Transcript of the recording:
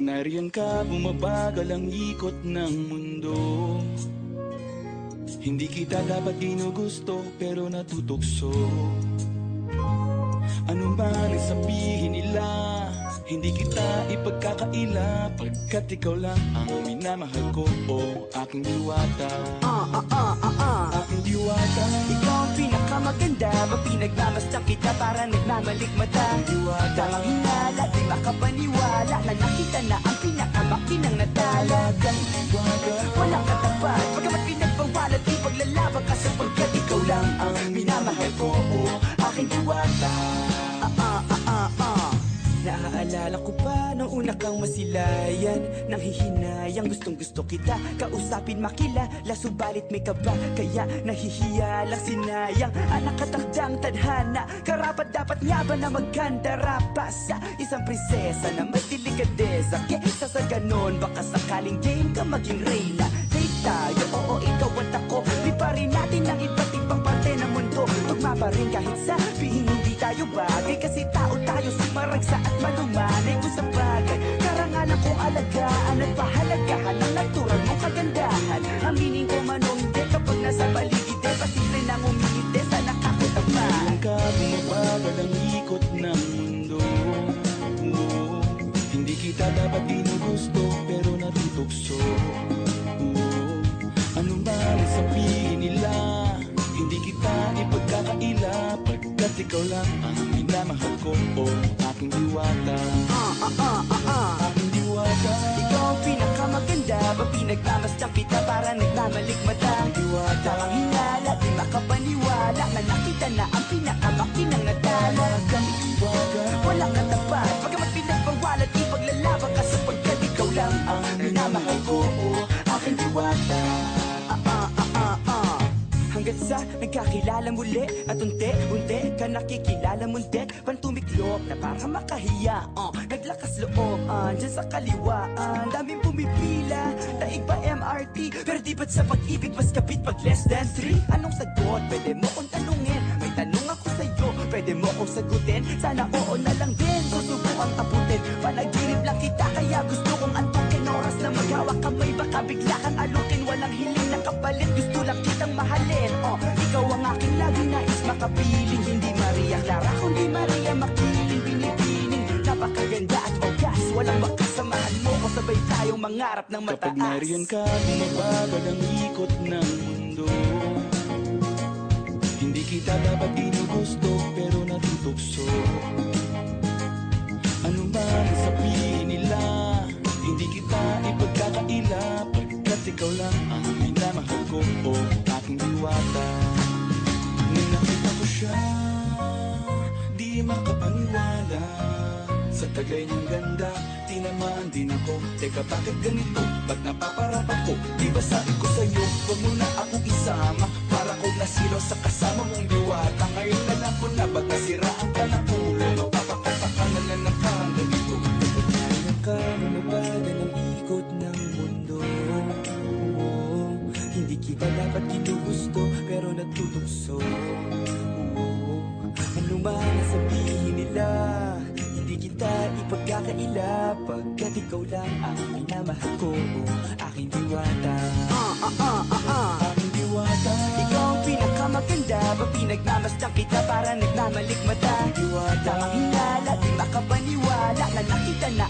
nariyan ka, bumabagal ang ikot ng mundo. Hindi kita dapat ginugusto, pero natutukso. Ano man ang sabihin nila, hindi kita ipagkakaila, pagkat ikaw lang ang minamahal ko, o aking diwata. Aking diwata. Ikaw ang pinakamaganda, mapinagmamasdan kita para nagmamalikmata. Diwata. Tamang hinala, di makapaniwala na nakita na ang pinakamakinang natala. Talagang diwata. Walang katapat, pagkamat pinagbawalat, di paglalaban ka sapagkat ikaw lang ang minamahal ko, o aking diwata. Naaalala ko pa nung una kang masilayan, nang hihinayang gustong gusto kita kausapin, makilala, subalit may kaba, kaya nahihiya lang sinayang. Anak katakdang tadhana, karapat dapat nga ba na magkandara pa sa isang prinsesa na may delikadeza? Kesa sa ganon, baka sakaling game ka maging reyna. Take tayo, oo ikaw at ako, di pa rin natin ang iba't ibang parte ng mundo. Tugma pa rin kahit sabihin hindi tayo bagay, kasi tao tayo, sumaragsa at malumanay kung sa bagay. Karangalan kong alagaan at pahalagahan ang natural mong kagandahan. Aminin ko man o hindi, kapag nasa paligid pasimple nang umingiti sa nakakutama. Nariyan ka, bumabagal ang ikot ng mundo. Hindi kita dapat ginugusto, pero natutukso. Ano man ang sabihin nila, hindi kita ipagkakaila, pagkat ikaw lang ang minamahal ko, o aking diwata. Aking diwata. Ikaw ang pinakamaganda, mapinagmamasdan kita para nagmamalikmata. Diwata. Tamang hinala, di makapaniwala na nakita na ang pinakamakinang natala. Talagang diwata. Walang katapat, pagkamat pinagbawalat, di paglalaban ka sapagkat ikaw lang ang minamahal ko, o aking diwata. Hanggat sa nagkakilala muli at unti-unti ka nakikilala munti, pantumiklop na para makahiya. Naglakas loob dyan sa kaliwaan, daming pumipila, daig pa MRT, pero di ba't sa pag-ibig mas kapit pag less than 3? Anong sagot? Pwede mo kong tanungin, may tanong ako sa'yo, pwede mo kong sagutin, sana oo na lang din, susubukang abutin. Panaginip lang kita kaya gusto kong antukin, oras na maghawak kamay baka bigla kang alukin. Walang hiling na kapalit, gusto lang kitang mahalin. Ikaw ang aking laging nais makapiling, hindi Maria Clara kundi Maria Makiling. Binibining, napakaganda at wagas, walang makasamahan mo ko, sabay tayong mangarap ng mataas. Kapag nariyan ka, bumabagal ang ikot ng mundo. Hindi kita dapat ginugusto, pero natutukso. Ano man ang sabihin nila, hindi kita ipagkakaila, pagkat ikaw lang ang minamahal ko, o aking diwata. Nung nakita ko siya, di makapaniwala, sa tagay niyang ganda, tinamaan din ako. Teka, bakit ganito? Ba't napaparap ako? Di ba sabi ko sa'yo, huwag mo na akong isama, para kong nasilaw sa kasama mong diwata. Ngayon alam ko na, ba't nasiraan ka ng ulo, mapapakapakanan na nakaganito. Nariyan ka, bumabagal ang ikot ng mundo. Hindi kita dapat ginugusto, pero natutukso. Ano man ang sabihin nila, hindi kita ipagkakaila, pagkat ikaw lang ang minamahal ko, o aking diwata. Aking diwata. Ikaw ang pinakamaganda, mapinagmamasdan kita para nagmamalikmata. Diwata. Tamang hinala, di makapaniwala na nakita na